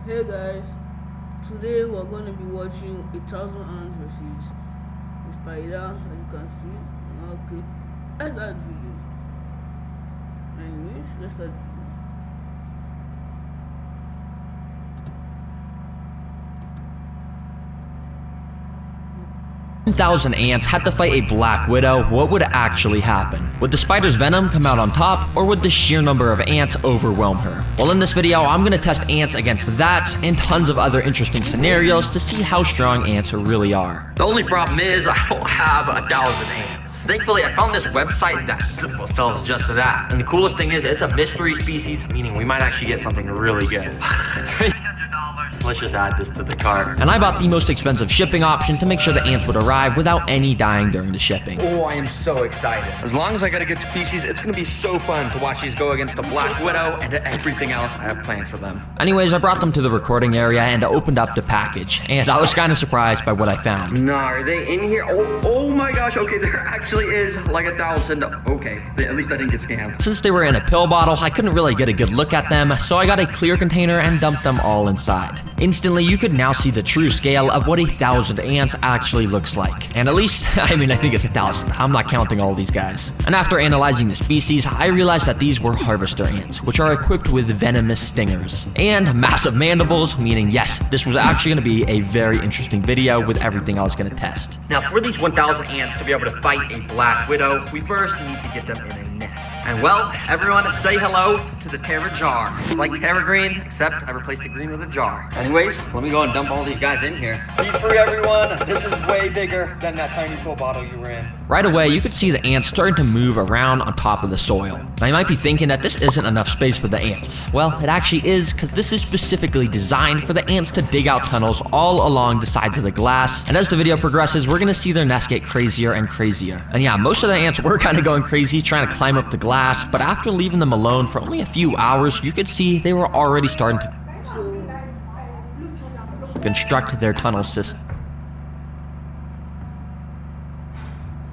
Hey guys, today we're going to be watching 1,000 ants versus a spider, as you can see. Okay, let's start the video. Anyways, let's start the video. 1,000 ants had to fight a black widow. What would actually happen? Would the spider's venom come out on top, or would the sheer number of ants overwhelm her? Well, in this video, I'm going to test ants against that and tons of other interesting scenarios to see how strong ants really are. The only problem is I don't have 1,000 ants. Thankfully, I found this website that sells just that. And the coolest thing is it's a mystery species, meaning we might actually get something really good. Let's just add this to the cart. And I bought the most expensive shipping option to make sure the ants would arrive without any dying during the shipping. Oh, I am so excited. As long as I got a good species, it's gonna be so fun to watch these go against the Black Widow and everything else I have planned for them. Anyways, I brought them to the recording area and opened up the package. And I was kind of surprised by what I found. Nah, are they in here? Oh my gosh, okay, there actually is like 1,000. Okay, at least I didn't get scammed. Since they were in a pill bottle, I couldn't really get a good look at them, so I got a clear container and dumped them all inside. Instantly, you could now see the true scale of what 1,000 ants actually looks like. And at least, I think it's 1,000. I'm not counting all these guys. And after analyzing the species, I realized that these were harvester ants, which are equipped with venomous stingers. And massive mandibles, meaning yes, this was actually going to be a very interesting video with everything I was going to test. Now, for these 1,000 ants to be able to fight a black widow, we first need to get them in a nest. And well, everyone say hello to the Terra jar. It's like Terra Green, except I replaced the green with a jar. Anyways, let me go and dump all these guys in here. Be free, everyone. This is way bigger than that tiny pill bottle you were in. Right away, you could see the ants starting to move around on top of the soil. Now, you might be thinking that this isn't enough space for the ants. Well, it actually is, because this is specifically designed for the ants to dig out tunnels all along the sides of the glass. And as the video progresses, we're gonna see their nests get crazier and crazier. And yeah, most of the ants were kind of going crazy trying to climb up the glass, but after leaving them alone for only a few hours, you could see they were already starting to construct their tunnel system.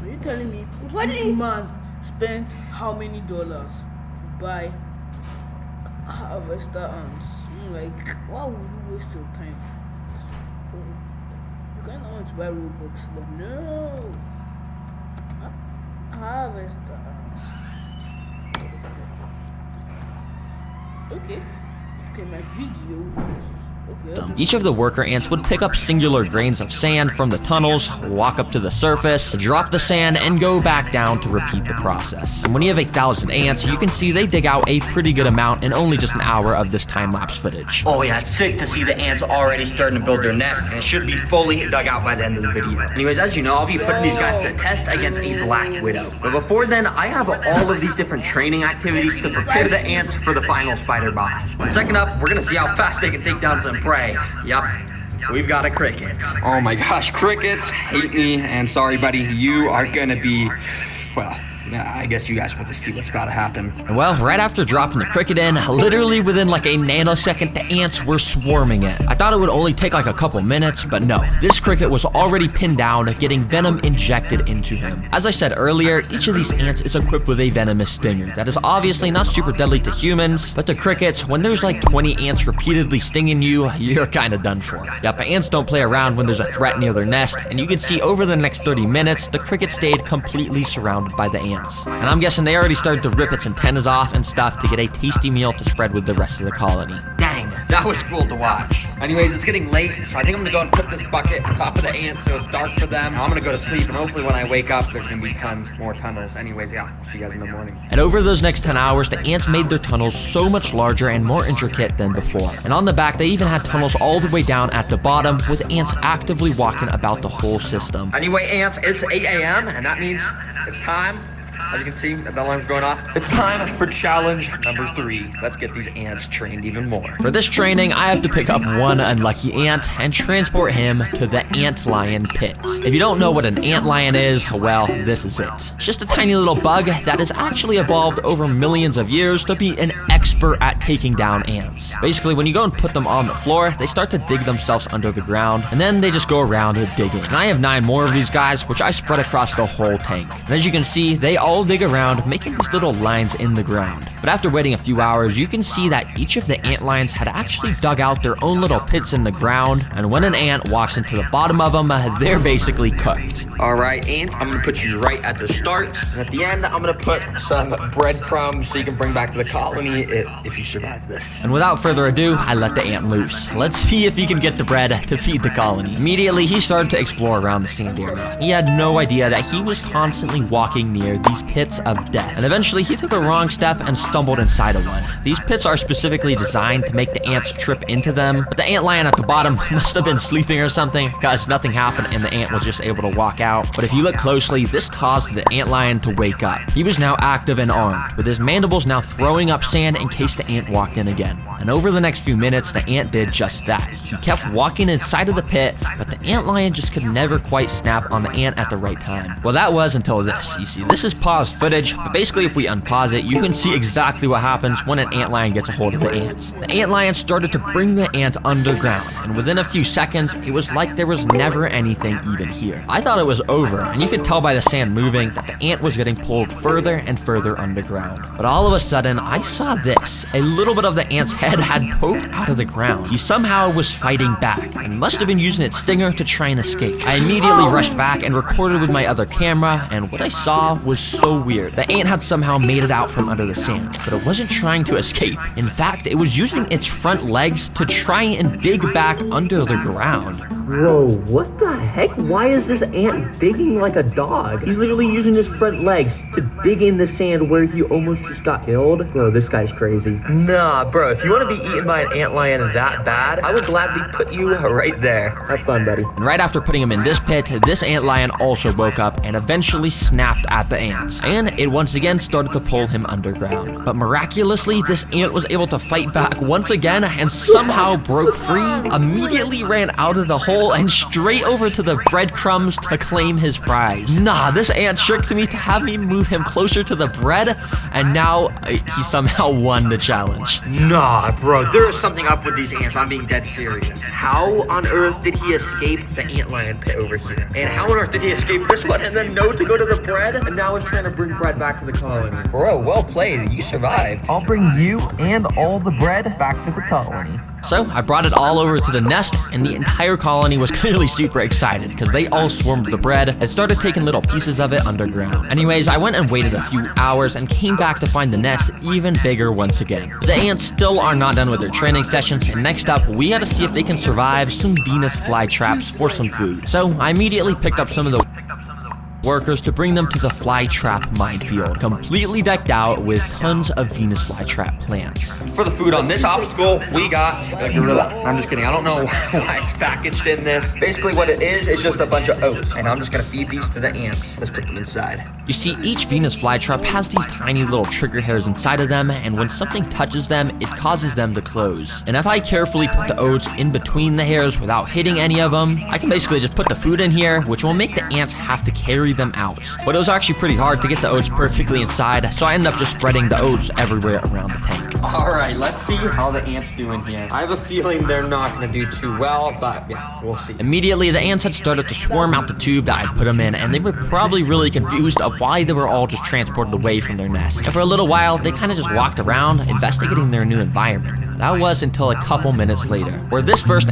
Are you telling me this man spent how many dollars to buy harvester ants? Like, why would you waste your time? You kind of want to buy Robux, but no. Harvester ants. Okay, my video is okay. Each of the worker ants would pick up singular grains of sand from the tunnels, walk up to the surface, drop the sand, and go back down to repeat the process. And when you have 1,000 ants, you can see they dig out a pretty good amount in only just an hour of this time-lapse footage. Oh yeah, it's sick to see the ants already starting to build their nest, and it should be fully dug out by the end of the video. Anyways, as you know, I'll be putting these guys to the test against a black widow. But before then, I have all of these different training activities to prepare the ants for the final spider boss. Second up, we're gonna see how fast they can take down some prey. Yup, we've got a cricket. Oh my gosh, crickets hate me, and sorry buddy, you are gonna be, well, I guess you guys will just see what's about to happen. And well, right after dropping the cricket in, literally within like a nanosecond, the ants were swarming it. I thought it would only take like a couple minutes, but no. This cricket was already pinned down, getting venom injected into him. As I said earlier, each of these ants is equipped with a venomous stinger that is obviously not super deadly to humans, but to crickets, when there's like 20 ants repeatedly stinging you, you're kind of done for. Yep, ants don't play around when there's a threat near their nest, and you can see over the next 30 minutes, the cricket stayed completely surrounded by the ants. And I'm guessing they already started to rip its antennas off and stuff to get a tasty meal to spread with the rest of the colony. Dang, that was cool to watch. Anyways, it's getting late, so I think I'm gonna go and put this bucket on top of the ants so it's dark for them. I'm gonna go to sleep, and hopefully when I wake up, there's gonna be tons more tunnels. Anyways, yeah, I'll see you guys in the morning. And over those next 10 hours, the ants made their tunnels so much larger and more intricate than before. And on the back, they even had tunnels all the way down at the bottom, with ants actively walking about the whole system. Anyway, ants, it's 8 a.m., and that means it's time. As you can see, the alarm's going off. It's time for challenge number 3. Let's get these ants trained even more. For this training, I have to pick up one unlucky ant and transport him to the ant lion pit. If you don't know what an ant lion is, well, this is it. It's just a tiny little bug that has actually evolved over millions of years to be an expert expert at taking down ants. Basically, when you go and put them on the floor, they start to dig themselves under the ground, and then they just go around digging. And I have 9 more of these guys, which I spread across the whole tank. And as you can see, they all dig around, making these little lines in the ground. But after waiting a few hours, you can see that each of the ant lions had actually dug out their own little pits in the ground, and when an ant walks into the bottom of them, they're basically cooked. Alright, ant, I'm gonna put you right at the start, and at the end, I'm gonna put some breadcrumbs so you can bring back to the colony if you survive this. And without further ado, I let the ant loose. Let's see if he can get the bread to feed the colony. Immediately, he started to explore around the sand area. He had no idea that he was constantly walking near these pits of death, and eventually he took a wrong step and stumbled inside of one. These pits are specifically designed to make the ants trip into them, but the ant lion at the bottom must have been sleeping or something, because nothing happened and the ant was just able to walk out. But if you look closely, this caused the ant lion to wake up. He was now active and armed, with his mandibles now throwing up sand in case the ant walked in again. And over the next few minutes, the ant did just that. He kept walking inside of the pit, but the ant lion just could never quite snap on the ant at the right time. Well, that was until this. You see, this is paused footage, but basically if we unpause it, you can see exactly what happens when an ant lion gets a hold of the ant. The ant lion started to bring the ant underground, and within a few seconds, it was like there was never anything even here. I thought it was over, and you could tell by the sand moving that the ant was getting pulled further and further underground. But all of a sudden, I saw this. A little bit of the ant's head had poked out of the ground. He somehow was fighting back, and must have been using its stinger to try and escape. I immediately rushed back and recorded with my other camera, and what I saw was so weird. The ant had somehow made it out from under the sand, but it wasn't trying to escape. In fact, it was using its front legs to try and dig back under the ground. Bro, what the heck? Why is this ant digging like a dog? He's literally using his front legs to dig in the sand where he almost just got killed. Bro, this guy's crazy. Nah, bro, if you want to be eaten by an ant lion that bad, I would gladly put you right there. Have fun, buddy. And right after putting him in this pit, this ant lion also woke up and eventually snapped at the ants. And it once again started to pull him underground. But miraculously, this ant was able to fight back once again and somehow broke free, immediately ran out of the hole and straight over to the breadcrumbs to claim his prize. Nah, this ant tricked me to have me move him closer to the bread, and now he somehow won the challenge. Nah, bro, there is something up with these ants. I'm being dead serious. How on earth did he escape the ant lion pit over here? And how on earth did he escape this one and then know to go to the bread? And now he's trying to bring bread back to the colony. Bro, well played. You survived. I'll bring you and all the bread back to the colony. So I brought it all over to the nest, and the entire colony was clearly super excited because they all swarmed the bread and started taking little pieces of it underground. Anyways, I went and waited a few hours and came back to find the nest even bigger once again. The ants still are not done with their training sessions, and next up, we gotta see if they can survive some Venus flytraps for some food. So I immediately picked up some of the workers to bring them to the flytrap minefield, completely decked out with tons of Venus flytrap plants. For the food on this obstacle, we got a gorilla. I'm just kidding. I don't know why it's packaged in this. Basically what it is just a bunch of oats, and I'm just gonna feed these to the ants. Let's put them inside. You see, each Venus flytrap has these tiny little trigger hairs inside of them, and when something touches them, it causes them to close. And if I carefully put the oats in between the hairs without hitting any of them, I can basically just put the food in here, which will make the ants have to carry them out. But it was actually pretty hard to get the oats perfectly inside, so I ended up just spreading the oats everywhere around the tank. Alright, let's see how the ants do in here. I have a feeling they're not gonna do too well, but yeah, we'll see. Immediately, the ants had started to swarm out the tube that I put them in, and they were probably really confused of why they were all just transported away from their nest. And for a little while, they kind of just walked around, investigating their new environment. That was until a couple minutes later, where this first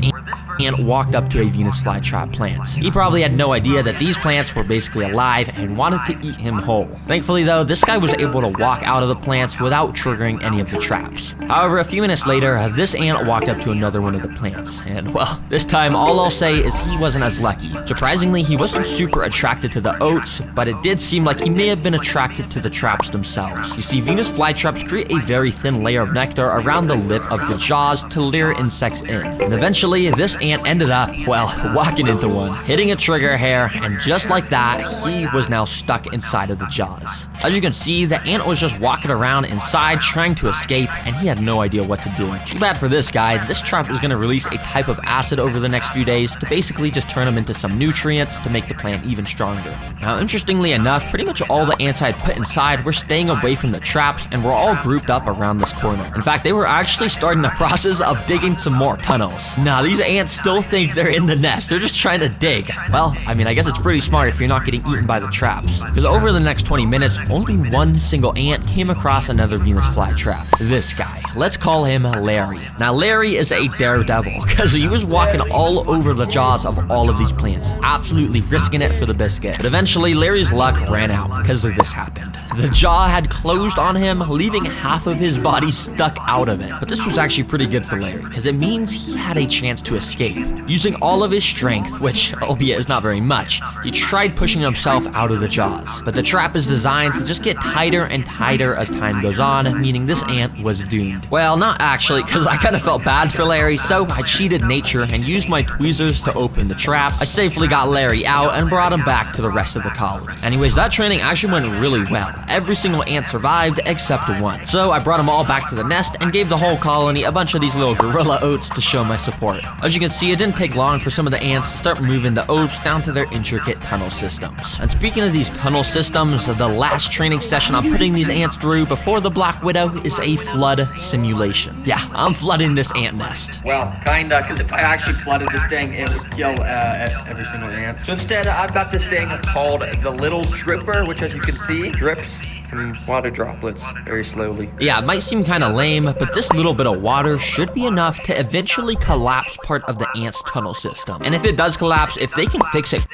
ant walked up to a Venus flytrap plant. He probably had no idea that these plants were basically alive and wanted to eat him whole. Thankfully though, this guy was able to walk out of the plants without triggering any of the traps. However, a few minutes later, this ant walked up to another one of the plants, and well, this time all I'll say is he wasn't as lucky. Surprisingly, he wasn't super attracted to the oats, but it did seem like he may have been attracted to the traps themselves. You see, Venus flytraps create a very thin layer of nectar around the lip of the jaws to lure insects in, and eventually this ant ended up, well, walking into one, hitting a trigger hair, and just like that, he was now stuck inside of the jaws. As you can see, the ant was just walking around inside trying to escape, and he had no idea what to do. Too bad for this guy. This trap is going to release a type of acid over the next few days to basically just turn him into some nutrients to make the plant even stronger. Now, interestingly enough, pretty much all the ants I had put inside were staying away from the traps and were all grouped up around this corner. In fact, they were actually starting the process of digging some more tunnels. Now, these ants still think they're in the nest. They're just trying to dig. Well, I mean, I guess it's pretty smart if you're not getting eaten by the traps. Because over the next 20 minutes, only one single ant came across another Venus flytrap. This guy. Let's call him Larry. Now, Larry is a daredevil because he was walking all over the jaws of all of these plants, absolutely risking it for the biscuit. But eventually, Larry's luck ran out because of this happened. The jaw had closed on him, leaving half of his body stuck out of it. But this was actually pretty good for Larry because it means he had a chance to escape. Using all of his strength, which albeit is not very much, he tried pushing himself out of the jaws. But the trap is designed to just get tighter and tighter as time goes on, meaning this ant was doomed. Well, not actually, because I kind of felt bad for Larry, so I cheated nature and used my tweezers to open the trap. I safely got Larry out and brought him back to the rest of the colony. Anyways, that training actually went really well. Every single ant survived except one. So I brought them all back to the nest and gave the whole colony a bunch of these little gorilla oats to show my support. As you can see, it didn't take long for some of the ants to start moving the oats down to their intricate tunnel systems. And speaking of these tunnel systems, the last training session I'm putting these ants through before the Black Widow is a flood simulation. Yeah, I'm flooding this ant nest. Well, kinda, because if I actually flooded this thing, it would kill every single ant. So instead, I've got this thing called the Little Dripper, which as you can see, drips some water droplets very slowly. Yeah, it might seem kind of lame, but this little bit of water should be enough to eventually collapse part of the ant's tunnel system. And if it does collapse, if they can fix it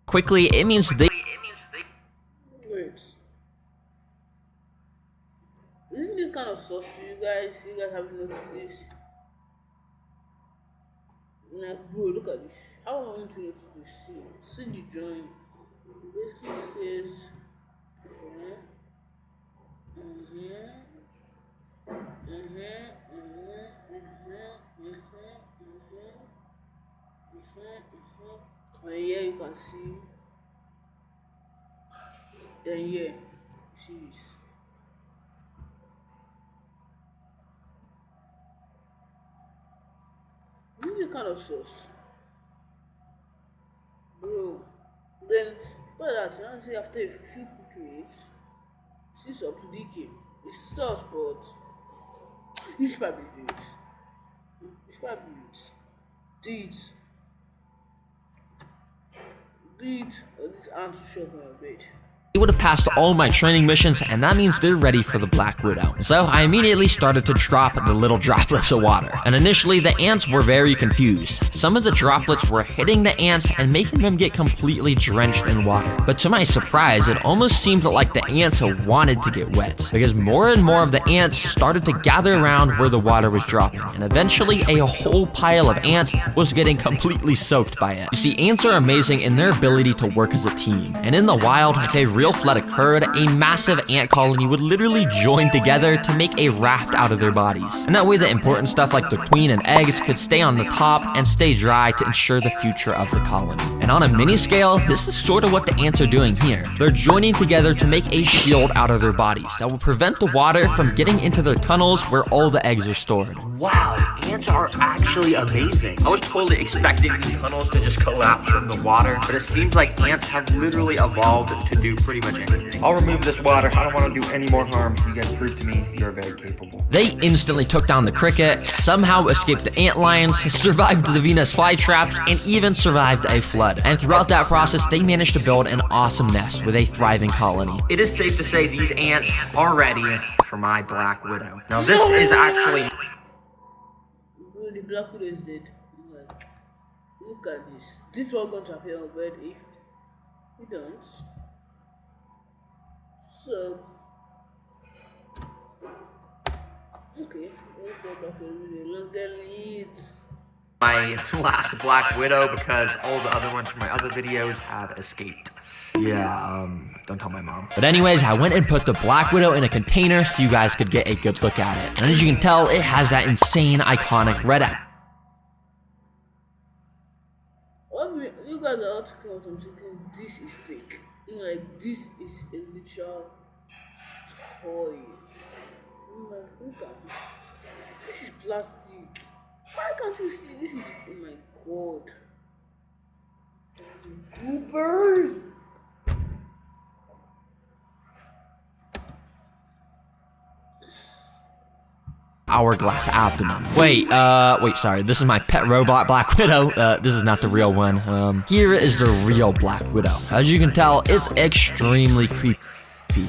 quickly, it means they... Wait. Isn't this kind of sauce to you guys? You guys haven't noticed this? Like, bro, look at this. How am I going to notice this? See the joint. It basically says... And here you can see, then here, you see this. This is kind of sauce, bro. Then, by that, you know, see after a few cookies, it's up to DK. It's sauce, but you should probably do it. You should probably do it. Do it, or this ant will show up on your bed. They would have passed all my training missions, and that means they're ready for the Black Widow. So I immediately started to drop the little droplets of water. And initially, the ants were very confused. Some of the droplets were hitting the ants and making them get completely drenched in water. But to my surprise, it almost seemed like the ants wanted to get wet, because more and more of the ants started to gather around where the water was dropping. And eventually, a whole pile of ants was getting completely soaked by it. You see, ants are amazing in their ability to work as a team. And in the wild, if a real flood occurred, a massive ant colony would literally join together to make a raft out of their bodies. And that way the important stuff like the queen and eggs could stay on the top and stay dry to ensure the future of the colony. And on a mini scale, this is sort of what the ants are doing here. They're joining together to make a shield out of their bodies that will prevent the water from getting into their tunnels where all the eggs are stored. Wow, ants are actually amazing. I was totally expecting these tunnels to just collapse from the water, but it seems like ants have literally evolved to do pretty much anything. I'll remove this water. I don't want to do any more harm. You guys proved to me you're very capable. They instantly took down the cricket, somehow escaped the ant lions, survived the Venus flytraps, and even survived a flood. And throughout that process, they managed to build an awesome nest with a thriving colony. It is safe to say these ants are ready for my Black Widow. Now this is actually... Bro, the Black Widow is dead. Like, look at this. This is what's going to appear on bed if we don't. So, okay, let's go back to the video. Let's get it. My last Black Widow because all the other ones from my other videos have escaped. Yeah, don't tell my mom. But anyways, I went and put the Black Widow in a container so you guys could get a good look at it. And as you can tell, it has that insane, iconic red look at the article, I'm thinking this is fake. Like this is a literal toy. I'm like, look at this. This is plastic. Why can't you see? This is, oh my god. Goobers. Hourglass abdomen. Wait, sorry. This is my pet robot Black Widow. This is not the real one. Here is the real Black Widow. As you can tell, it's extremely creepy.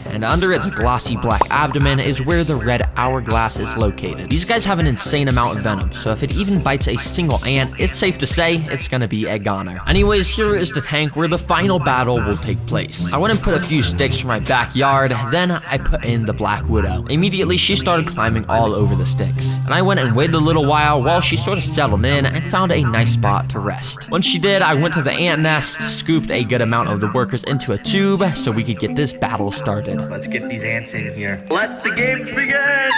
And under its glossy black abdomen is where the red hourglass is located. These guys have an insane amount of venom, so if it even bites a single ant, it's safe to say it's gonna be a goner. Anyways, here is the tank where the final battle will take place. I went and put a few sticks from my backyard, then I put in the Black Widow. Immediately, she started climbing all over the sticks, and I went and waited a little while she sort of settled in and found a nice spot to rest. Once she did, I went to the ant nest, scooped a good amount of the workers into a tube so we could get this battle started. Let's get these ants in here. Let the games begin!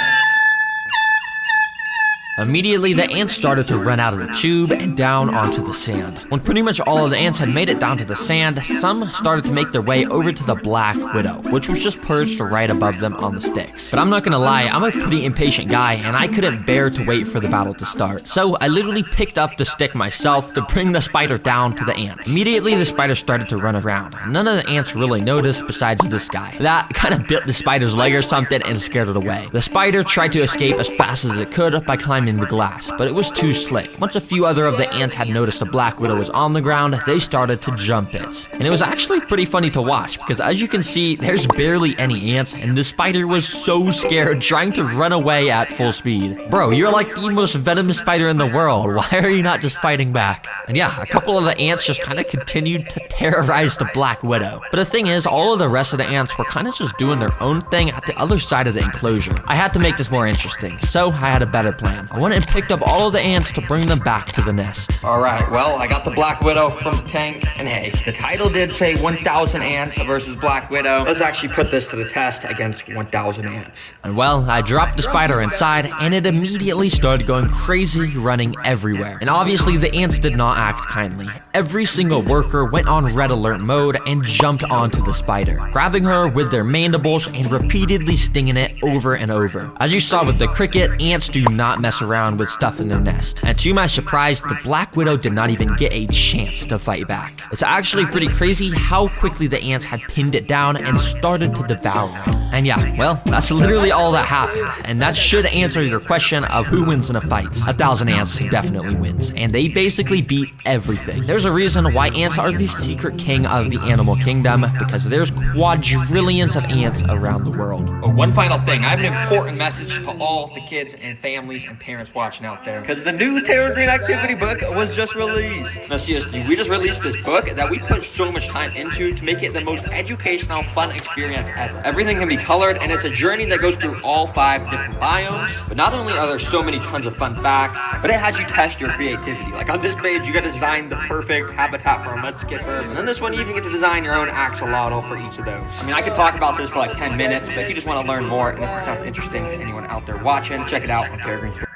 Immediately, the ants started to run out of the tube and down onto the sand. When pretty much all of the ants had made it down to the sand, some started to make their way over to the Black Widow, which was just perched right above them on the sticks. But I'm not gonna lie, I'm a pretty impatient guy, and I couldn't bear to wait for the battle to start. So I literally picked up the stick myself to bring the spider down to the ants. Immediately, the spider started to run around. None of the ants really noticed besides this guy. That kind of bit the spider's leg or something and scared it away. The spider tried to escape as fast as it could by climbing the glass, but it was too slick. Once a few other of the ants had noticed the Black Widow was on the ground, they started to jump it. And it was actually pretty funny to watch, because as you can see, there's barely any ants, and the spider was so scared, trying to run away at full speed. Bro, you're like the most venomous spider in the world. Why are you not just fighting back? And yeah, a couple of the ants just kind of continued to terrorize the Black Widow. But the thing is, all of the rest of the ants were kind of just doing their own thing at the other side of the enclosure. I had to make this more interesting, so I had a better plan. I went and picked up all of the ants to bring them back to the nest. Alright, well, I got the Black Widow from the tank, and hey, the title did say 1,000 ants versus Black Widow. Let's actually put this to the test against 1,000 ants. And well, I dropped the spider inside, and it immediately started going crazy, running everywhere. And obviously, the ants did not act kindly. Every single worker went on red alert mode and jumped onto the spider, grabbing her with their mandibles and repeatedly stinging it over and over. As you saw with the cricket, ants do not mess around with stuff in their nest. And to my surprise, the Black Widow did not even get a chance to fight back. It's actually pretty crazy how quickly the ants had pinned it down and started to devour it. And yeah, well, that's literally all that happened. And that should answer your question of who wins in a fight. 1,000 ants definitely wins. And they basically beat everything. There's a reason why ants are the secret king of the animal kingdom, because there's quadrillions of ants around the world. Oh, one final thing, I have an important message to all the kids and families and parents watching out there, because the new Terror Green Activity book was just released. No, seriously, we just released this book that we put so much time into to make it the most educational, fun experience ever. Everything can be colored, and it's a journey that goes through all 5 different biomes. But not only are there so many tons of fun facts, but it has you test your creativity. Like on this page, you got to design the perfect habitat for a mud skipper, and then this one you even get to design your own axolotl for each of those. I mean, I could talk about this for like 10 minutes, but if you just want to learn more and this sounds interesting to anyone out there watching, check it out on Terror Green Stories.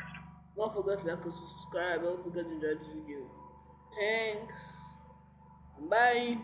Don't forget to like and subscribe. I hope you guys enjoyed this video. Thanks. Bye.